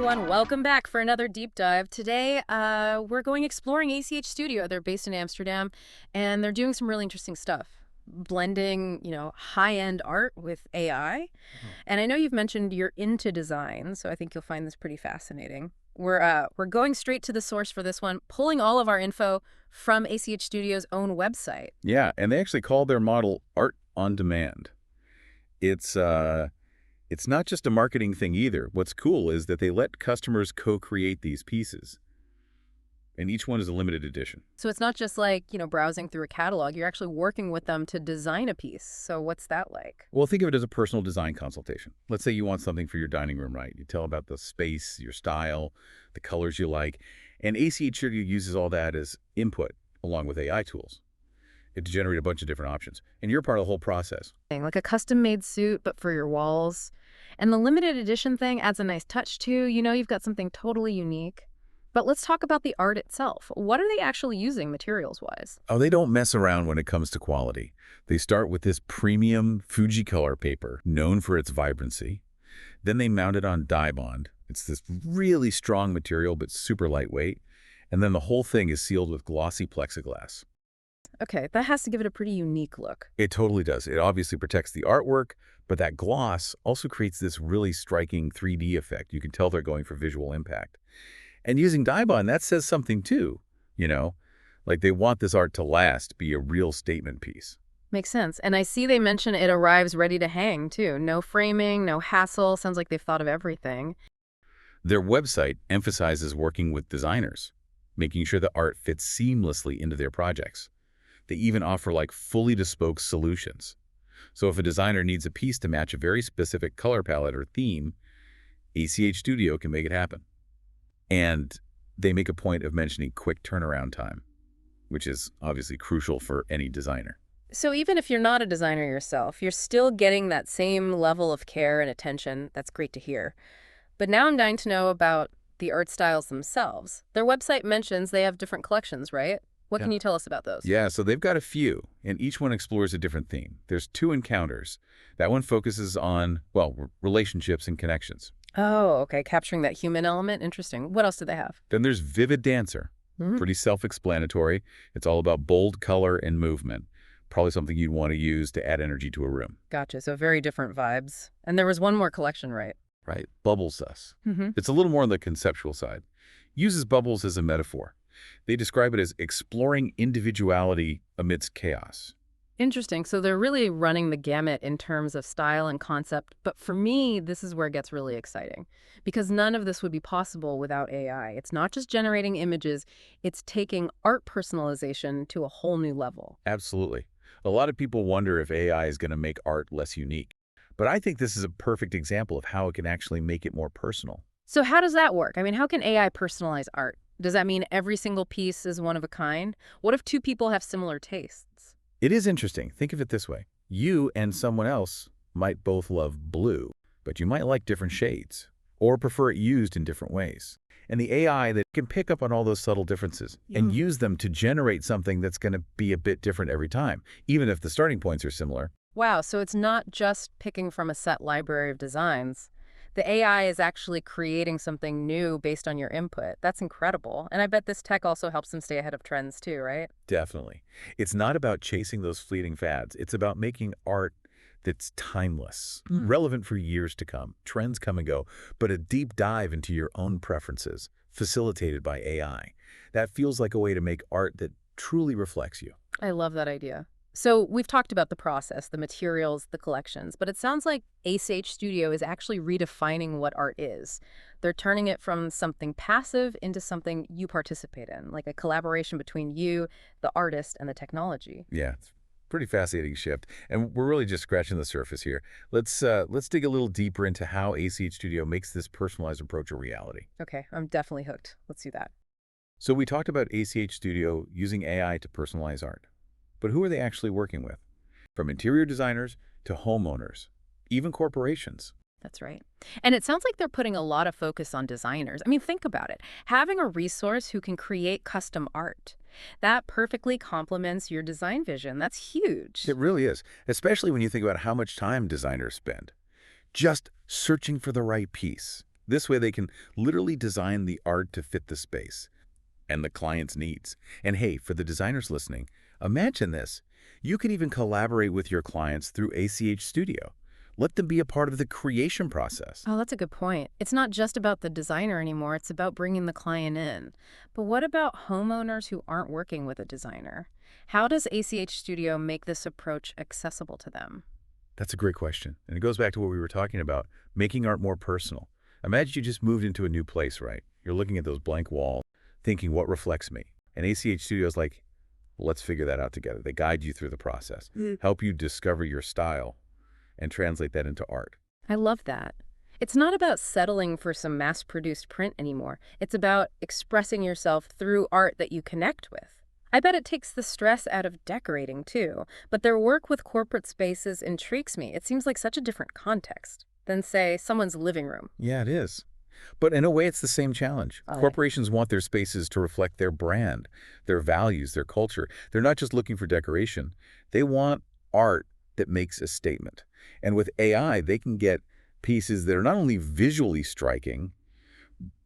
everyone. Welcome back for another deep dive. Today, we're going exploring ACH Studio. They're based in Amsterdam, and they're doing some really interesting stuff, blending, high-end art with AI. Oh. And I know you've mentioned you're into design, so I think you'll find this pretty fascinating. We're going straight to the source for this one, pulling all of our info from ACH Studio's own website. Yeah, and they actually call their model art on demand. It's not just a marketing thing either. What's cool is that they let customers co-create these pieces, and each one is a limited edition. So it's not just like, browsing through a catalog. You're actually working with them to design a piece. So what's that like? Well, think of it as a personal design consultation. Let's say you want something for your dining room, right? You tell about the space, your style, the colors you like, and ACH Studio uses all that as input along with AI tools to generate a bunch of different options. And you're part of the whole process. Like a custom-made suit, but for your walls. And the limited edition thing adds a nice touch too. You've got something totally unique. But let's talk about the art itself. What are they actually using materials-wise? Oh, they don't mess around when it comes to quality. They start with this premium Fuji color paper, known for its vibrancy. Then they mount it on dye bond. It's this really strong material, but super lightweight. And then the whole thing is sealed with glossy plexiglass. Okay, that has to give it a pretty unique look. It totally does. It obviously protects the artwork, but that gloss also creates this really striking 3D effect. You can tell they're going for visual impact. And using dye bond, that says something too, Like they want this art to last, be a real statement piece. Makes sense. And I see they mention it arrives ready to hang too. No framing, no hassle. Sounds like they've thought of everything. Their website emphasizes working with designers, making sure the art fits seamlessly into their projects. They even offer fully bespoke solutions. So if a designer needs a piece to match a very specific color palette or theme, ACH Studio can make it happen. And they make a point of mentioning quick turnaround time, which is obviously crucial for any designer. So even if you're not a designer yourself, you're still getting that same level of care and attention. That's great to hear. But now I'm dying to know about the art styles themselves. Their website mentions they have different collections, right? What can you tell us about those? Yeah, so they've got a few, and each one explores a different theme. There's 2 encounters. That one focuses on, relationships and connections. Oh, okay. Capturing that human element. Interesting. What else do they have? Then there's Vivid Dancer. Pretty self-explanatory. It's all about bold color and movement. Probably something you'd want to use to add energy to a room. Gotcha. So very different vibes. And there was one more collection, right? Right? Bubbles us. Mm-hmm. It's a little more on the conceptual side. Uses bubbles as a metaphor. They describe it as exploring individuality amidst chaos. Interesting. So they're really running the gamut in terms of style and concept. But for me, this is where it gets really exciting because none of this would be possible without AI. It's not just generating images, it's taking art personalization to a whole new level. Absolutely. A lot of people wonder if AI is going to make art less unique. But I think this is a perfect example of how it can actually make it more personal. So how does that work? I mean, how can AI personalize art? Does that mean every single piece is one of a kind? What if 2 people have similar tastes? It is interesting. Think of it this way. You and someone else might both love blue, but you might like different shades or prefer it used in different ways. And the AI that can pick up on all those subtle differences and use them to generate something that's going to be a bit different every time, even if the starting points are similar. Wow, so it's not just picking from a set library of designs. The AI is actually creating something new based on your input. That's incredible. And I bet this tech also helps them stay ahead of trends too, right? Definitely. It's not about chasing those fleeting fads. It's about making art that's timeless, relevant for years to come. Trends come and go, but a deep dive into your own preferences, facilitated by AI. That feels like a way to make art that truly reflects you. I love that idea. So we've talked about the process, the materials, the collections, but it sounds like ACH Studio is actually redefining what art is. They're turning it from something passive into something you participate in, like a collaboration between you, the artist, and the technology. Yeah, it's a pretty fascinating shift. And we're really just scratching the surface here. Let's dig a little deeper into how ACH Studio makes this personalized approach a reality. Okay, I'm definitely hooked. Let's do that. So we talked about ACH Studio using AI to personalize art. But who are they actually working with? From interior designers to homeowners, even corporations. That's right. And it sounds like they're putting a lot of focus on designers. I mean, think about it. Having a resource who can create custom art, that perfectly complements your design vision. That's huge. It really is, especially when you think about how much time designers spend just searching for the right piece. This way they can literally design the art to fit the space and the client's needs. And hey, for the designers listening, imagine this. You can even collaborate with your clients through ACH Studio. Let them be a part of the creation process. Oh, that's a good point. It's not just about the designer anymore, it's about bringing the client in. But what about homeowners who aren't working with a designer? How does ACH Studio make this approach accessible to them? That's a great question. And it goes back to what we were talking about, making art more personal. Imagine you just moved into a new place, right? You're looking at those blank walls, thinking, what reflects me? And ACH Studio is like, well, let's figure that out together. They guide you through the process, help you discover your style, and translate that into art. I love that. It's not about settling for some mass-produced print anymore. It's about expressing yourself through art that you connect with. I bet it takes the stress out of decorating, too. But their work with corporate spaces intrigues me. It seems like such a different context than, say, someone's living room. Yeah, it is. But in a way, it's the same challenge. Oh, yeah. Corporations want their spaces to reflect their brand, their values, their culture. They're not just looking for decoration. They want art that makes a statement. And with AI, they can get pieces that are not only visually striking,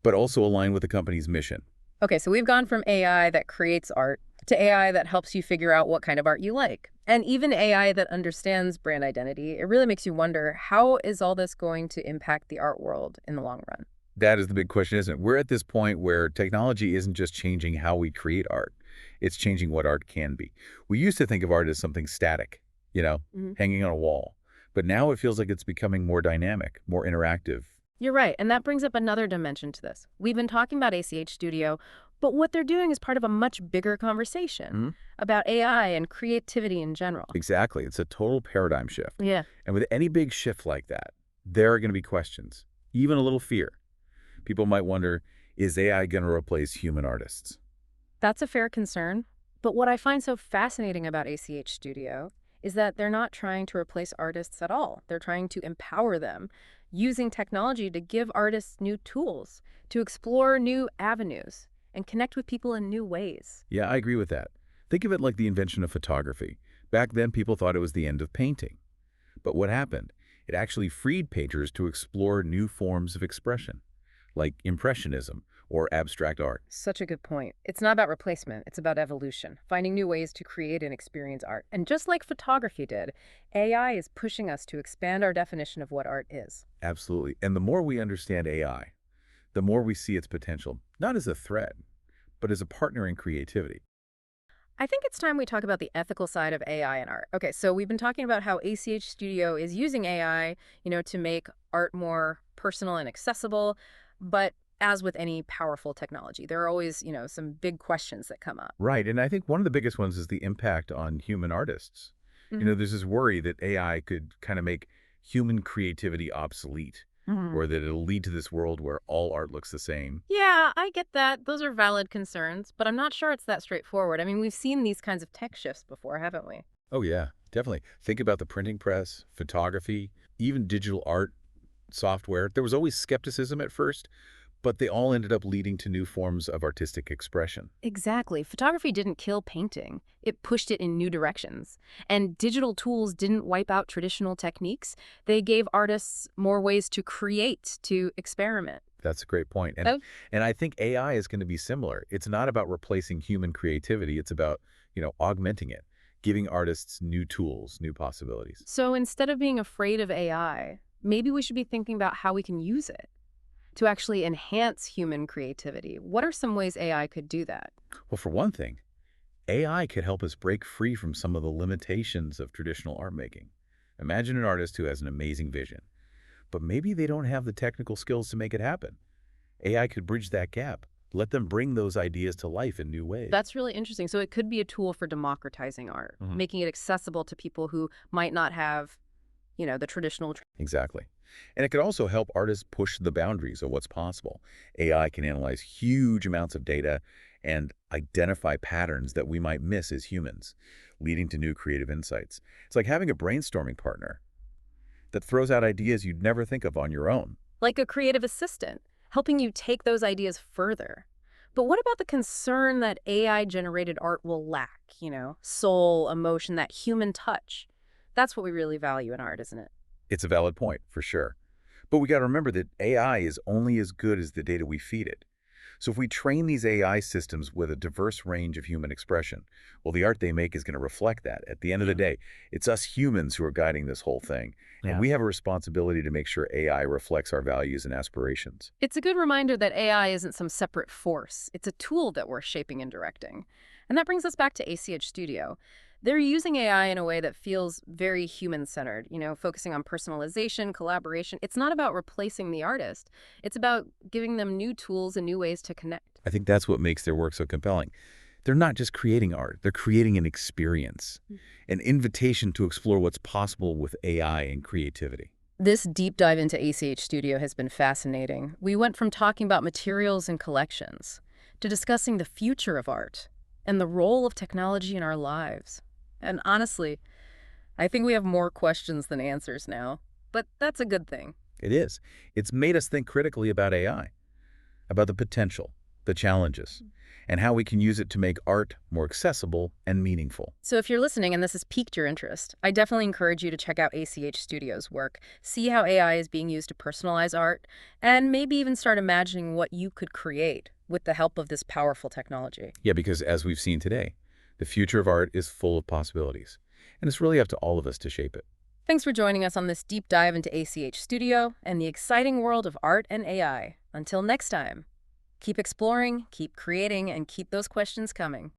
but also align with the company's mission. Okay, so we've gone from AI that creates art to AI that helps you figure out what kind of art you like. And even AI that understands brand identity. It really makes you wonder, how is all this going to impact the art world in the long run? That is the big question, isn't it? We're at this point where technology isn't just changing how we create art. It's changing what art can be. We used to think of art as something static, hanging on a wall. But now it feels like it's becoming more dynamic, more interactive. You're right, and that brings up another dimension to this. We've been talking about ACH Studio, but what they're doing is part of a much bigger conversation about AI and creativity in general. Exactly. It's a total paradigm shift. Yeah. And with any big shift like that, there are going to be questions, even a little fear. People might wonder, is AI going to replace human artists? That's a fair concern. But what I find so fascinating about ACH Studio is that they're not trying to replace artists at all. They're trying to empower them, using technology to give artists new tools, to explore new avenues, and connect with people in new ways. Yeah, I agree with that. Think of it like the invention of photography. Back then, people thought it was the end of painting. But what happened? It actually freed painters to explore new forms of expression, like Impressionism or abstract art. Such a good point. It's not about replacement, it's about evolution, finding new ways to create and experience art. And just like photography did, AI is pushing us to expand our definition of what art is. Absolutely. And the more we understand AI, the more we see its potential, not as a threat, but as a partner in creativity. I think it's time we talk about the ethical side of AI and art. Okay, so we've been talking about how ACH Studio is using AI, to make art more personal and accessible, but as with any powerful technology, there are always, some big questions that come up. Right. And I think one of the biggest ones is the impact on human artists. There's this worry that AI could kind of make human creativity obsolete, or that it'll lead to this world where all art looks the same. Yeah, I get that. Those are valid concerns, but I'm not sure it's that straightforward. I mean, we've seen these kinds of tech shifts before, haven't we? Oh, yeah, definitely. Think about the printing press, photography, even digital art software. There was always skepticism at first, but they all ended up leading to new forms of artistic expression. Exactly. Photography didn't kill painting. It pushed it in new directions. And digital tools didn't wipe out traditional techniques. They gave artists more ways to create, to experiment. That's a great point. And I think AI is going to be similar. It's not about replacing human creativity. It's about, augmenting it, giving artists new tools, new possibilities. So instead of being afraid of AI, maybe we should be thinking about how we can use it to actually enhance human creativity. What are some ways AI could do that? Well, for one thing, AI could help us break free from some of the limitations of traditional art making. Imagine an artist who has an amazing vision, but maybe they don't have the technical skills to make it happen. AI could bridge that gap. Let them bring those ideas to life in new ways. That's really interesting. So it could be a tool for democratizing art, making it accessible to people who might not have, the traditional. Exactly. And it could also help artists push the boundaries of what's possible. AI can analyze huge amounts of data and identify patterns that we might miss as humans, leading to new creative insights. It's like having a brainstorming partner that throws out ideas you'd never think of on your own. Like a creative assistant, helping you take those ideas further. But what about the concern that AI-generated art will lack, soul, emotion, that human touch? That's what we really value in art, isn't it? It's a valid point, for sure. But we got to remember that AI is only as good as the data we feed it. So if we train these AI systems with a diverse range of human expression, well, the art they make is going to reflect that. At the end of the Yeah. day, it's us humans who are guiding this whole thing. And Yeah. we have a responsibility to make sure AI reflects our values and aspirations. It's a good reminder that AI isn't some separate force. It's a tool that we're shaping and directing. And that brings us back to ACH Studio. They're using AI in a way that feels very human-centered, focusing on personalization, collaboration. It's not about replacing the artist. It's about giving them new tools and new ways to connect. I think that's what makes their work so compelling. They're not just creating art, they're creating an experience, an invitation to explore what's possible with AI and creativity. This deep dive into ACH Studio has been fascinating. We went from talking about materials and collections to discussing the future of art and the role of technology in our lives. And honestly, I think we have more questions than answers now, but that's a good thing. It is. It's made us think critically about AI, about the potential, the challenges, and how we can use it to make art more accessible and meaningful. So if you're listening and this has piqued your interest, I definitely encourage you to check out ACH Studio's work, see how AI is being used to personalize art, and maybe even start imagining what you could create with the help of this powerful technology. Yeah, because as we've seen today, the future of art is full of possibilities, and it's really up to all of us to shape it. Thanks for joining us on this deep dive into ACH Studio and the exciting world of art and AI. Until next time, keep exploring, keep creating, and keep those questions coming.